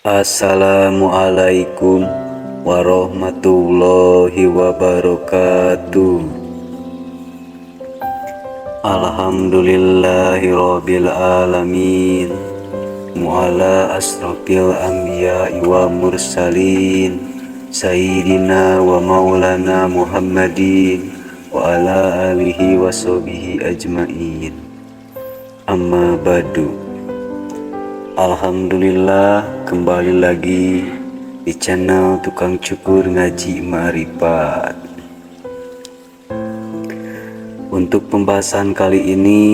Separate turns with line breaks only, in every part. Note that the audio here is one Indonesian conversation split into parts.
Assalamualaikum warahmatullahi wabarakatuh. Alhamdulillahirabbil alamin. Mu'ala asrafil anbiya'i wa mursalin Sayyidina wa maulana Muhammadin wa ala alihi wa sahbihi ajmain. Amma ba'du. Alhamdulillah, kembali lagi di channel Tukang Cukur Ngaji Ma'rifat. Untuk pembahasan kali ini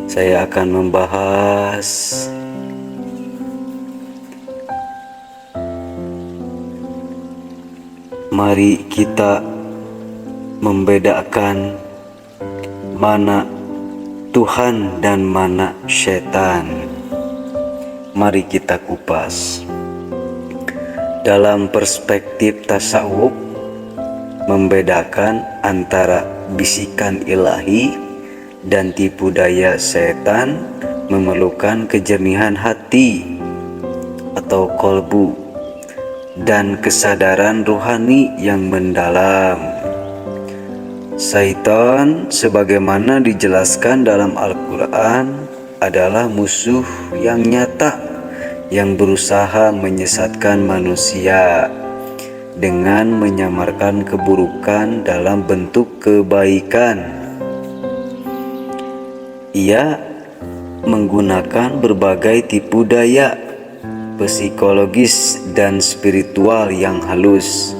saya akan membahas mari kita membedakan mana Tuhan dan mana setan. Mari kita kupas. Dalam perspektif tasawuf, membedakan antara bisikan ilahi dan tipu daya setan memerlukan kejernihan hati atau kolbu dan kesadaran rohani yang mendalam. Syaitan sebagaimana dijelaskan dalam Al-Quran adalah musuh yang nyata yang berusaha menyesatkan manusia dengan menyamarkan keburukan dalam bentuk kebaikan. Ia menggunakan berbagai tipu daya psikologis dan spiritual yang halus,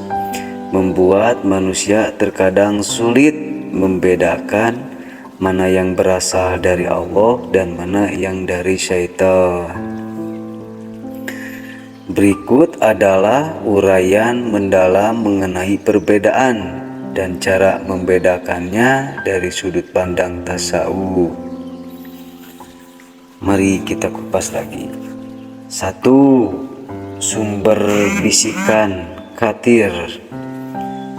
membuat manusia terkadang sulit membedakan mana yang berasal dari Allah dan mana yang dari syaitan. Berikut adalah uraian mendalam mengenai perbedaan dan cara membedakannya dari sudut pandang tasawuf. Mari kita kupas lagi. 1. Sumber bisikan khatir.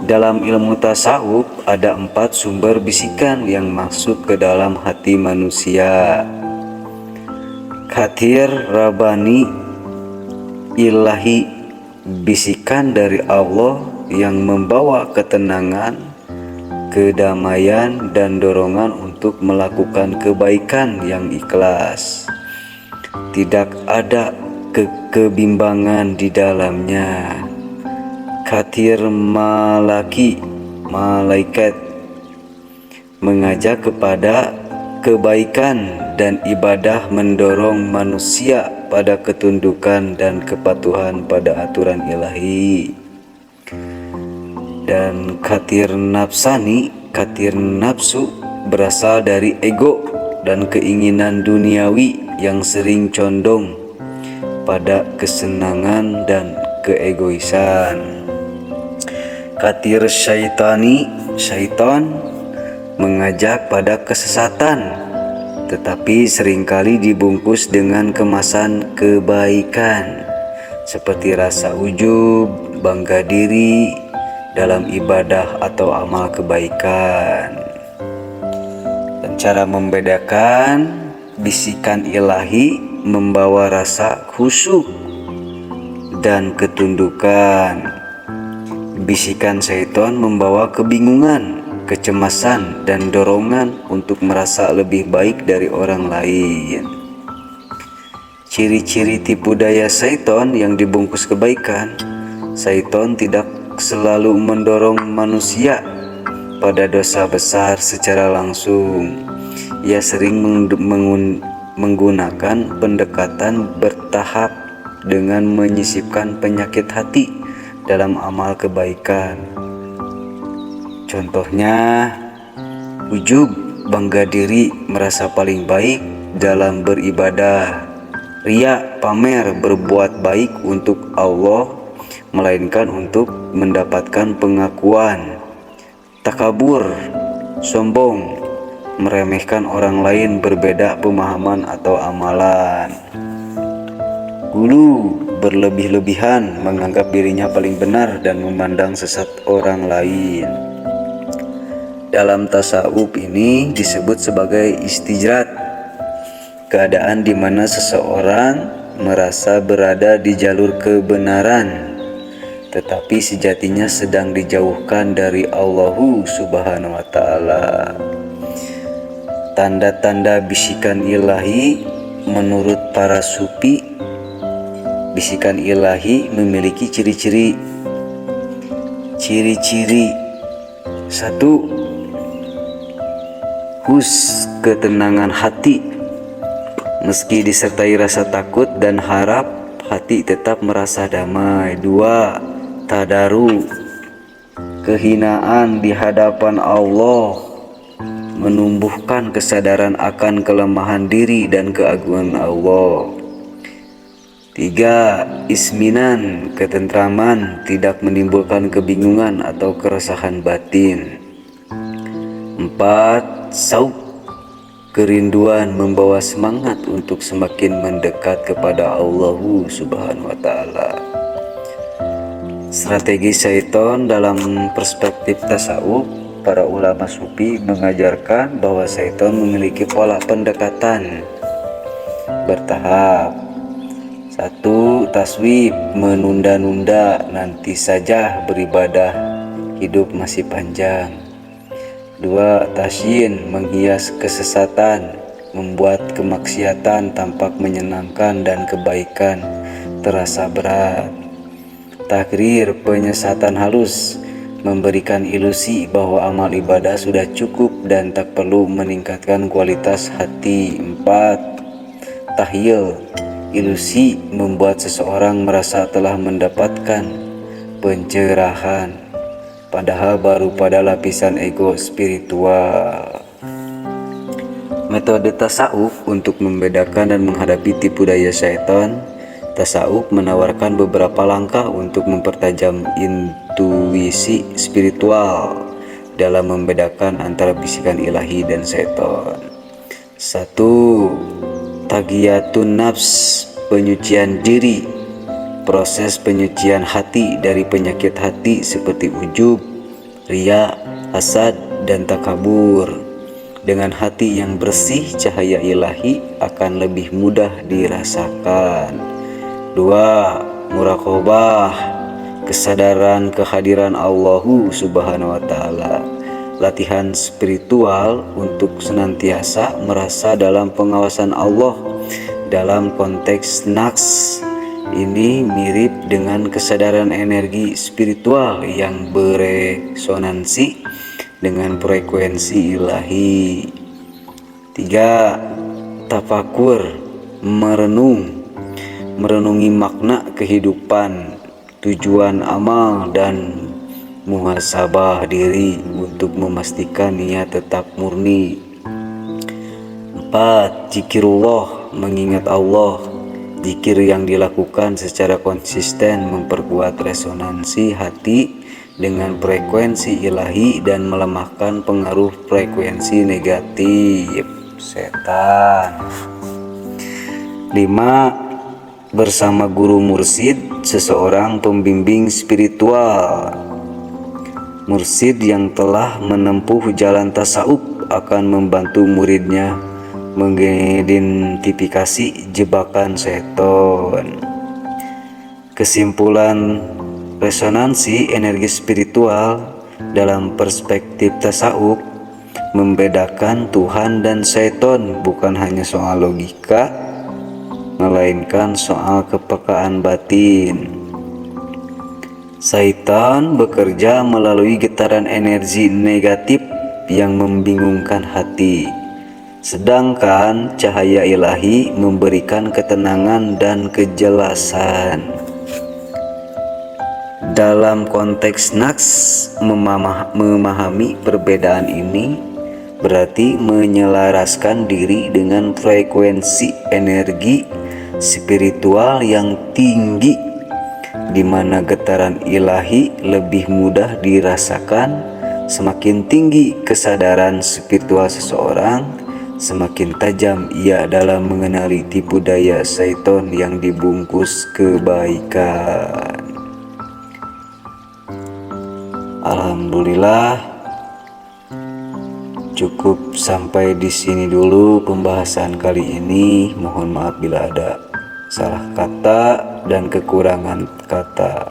Dalam ilmu tasawuf ada 4 sumber bisikan yang masuk ke dalam hati manusia. Khatir, Rabbani, ilahi, bisikan dari Allah yang membawa ketenangan, kedamaian, dan dorongan untuk melakukan kebaikan yang ikhlas. Tidak ada kebimbangan di dalamnya. Khatir malaki, malaikat, mengajak kepada kebaikan dan ibadah, mendorong manusia pada ketundukan dan kepatuhan pada aturan ilahi. Dan khatir nafsani, khatir nafsu, berasal dari ego dan keinginan duniawi yang sering condong pada kesenangan dan keegoisan. Khatir syaitani, syaitan, mengajak pada kesesatan, tetapi seringkali dibungkus dengan kemasan kebaikan, seperti rasa ujub, bangga diri dalam ibadah atau amal kebaikan. Dan cara membedakan, bisikan ilahi membawa rasa khusyuk dan ketundukan. Bisikan syaitan membawa kebingungan, kecemasan, dan dorongan untuk merasa lebih baik dari orang lain. Ciri-ciri tipu daya syaitan yang dibungkus kebaikan. Syaitan tidak selalu mendorong manusia pada dosa besar secara langsung. Ia sering menggunakan pendekatan bertahap dengan menyisipkan penyakit hati dalam amal kebaikan. Contohnya, ujub, bangga diri, merasa paling baik dalam beribadah. Riya, pamer, berbuat baik untuk Allah, melainkan untuk mendapatkan pengakuan. Takabur, sombong, meremehkan orang lain berbeda pemahaman atau amalan. Gulu, berlebih-lebihan, menganggap dirinya paling benar dan memandang sesat orang lain. Dalam tasawuf ini disebut sebagai istijrat, keadaan di mana seseorang merasa berada di jalur kebenaran, tetapi sejatinya sedang dijauhkan dari Allah Subhanahu wa Ta'ala. Tanda-tanda bisikan ilahi menurut para sufi, bisikan ilahi memiliki ciri-ciri. Satu, ketenangan hati. Meski disertai rasa takut dan harap, hati tetap merasa damai. 2, tadaru, kehinaan di hadapan Allah, menumbuhkan kesadaran akan kelemahan diri dan keagungan Allah. 3, isminan, ketentraman, tidak menimbulkan kebingungan atau keresahan batin. 4, sauk, kerinduan, membawa semangat untuk semakin mendekat kepada Allah Subhanahu wa Ta'ala. Strategi syaitan dalam perspektif tasawuf, para ulama sufi mengajarkan bahwa syaitan memiliki pola pendekatan bertahap. 1, taswib, menunda-nunda, nanti saja beribadah, hidup masih panjang. 2, tasyin, menghias kesesatan, membuat kemaksiatan tampak menyenangkan dan kebaikan terasa berat. Takrir, penyesatan halus, memberikan ilusi bahwa amal ibadah sudah cukup dan tak perlu meningkatkan kualitas hati. 4, tahyil, ilusi, membuat seseorang merasa telah mendapatkan pencerahan, padahal baru pada lapisan ego spiritual. Metode tasawuf untuk membedakan dan menghadapi tipu daya syaitan. Tasawuf menawarkan beberapa langkah untuk mempertajam intuisi spiritual dalam membedakan antara bisikan ilahi dan syaitan. 1, tagiyatun nafs, penyucian diri, proses penyucian hati dari penyakit hati seperti ujub, riya, hasad, dan takabur. Dengan hati yang bersih, cahaya ilahi akan lebih mudah dirasakan. 2, muraqabah, kesadaran kehadiran Allah Subhanahu wa Ta'ala, latihan spiritual untuk senantiasa merasa dalam pengawasan Allah. Dalam konteks naqs ini mirip dengan kesadaran energi spiritual yang beresonansi dengan frekuensi ilahi. 3, tafakur, merenungi makna kehidupan, tujuan amal, dan muhasabah diri untuk memastikan niat tetap murni. 4, zikirullah, mengingat Allah. Zikir yang dilakukan secara konsisten memperkuat resonansi hati dengan frekuensi ilahi dan melemahkan pengaruh frekuensi negatif setan. 5, bersama guru mursid, seseorang pembimbing spiritual. Mursid yang telah menempuh jalan tasawuf akan membantu muridnya mengidentifikasi jebakan setan. Kesimpulan, resonansi energi spiritual dalam perspektif tasawuf membedakan Tuhan dan setan bukan hanya soal logika, melainkan soal kepekaan batin. Syaitan bekerja melalui getaran energi negatif yang membingungkan hati, sedangkan cahaya ilahi memberikan ketenangan dan kejelasan. Dalam konteks naqs, memahami perbedaan ini berarti menyelaraskan diri dengan frekuensi energi spiritual yang tinggi, di mana getaran ilahi lebih mudah dirasakan. Semakin tinggi kesadaran spiritual seseorang, semakin tajam ia dalam mengenali tipu daya syaitan yang dibungkus kebaikan. Alhamdulillah, cukup sampai di sini dulu pembahasan kali ini. Mohon maaf bila ada salah kata dan kekurangan kata.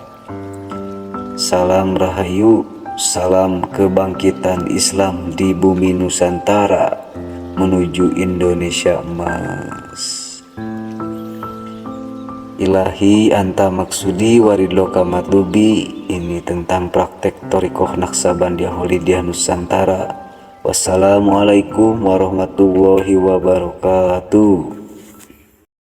Salam Rahayu, salam kebangkitan Islam di bumi Nusantara menuju Indonesia emas. Ilahi anta maksudi waridloka matlubi. Ini tentang praktek Thorikoh Naksabandia Holidiyah Nusantara. Wassalamualaikum warahmatullahi wabarakatuh.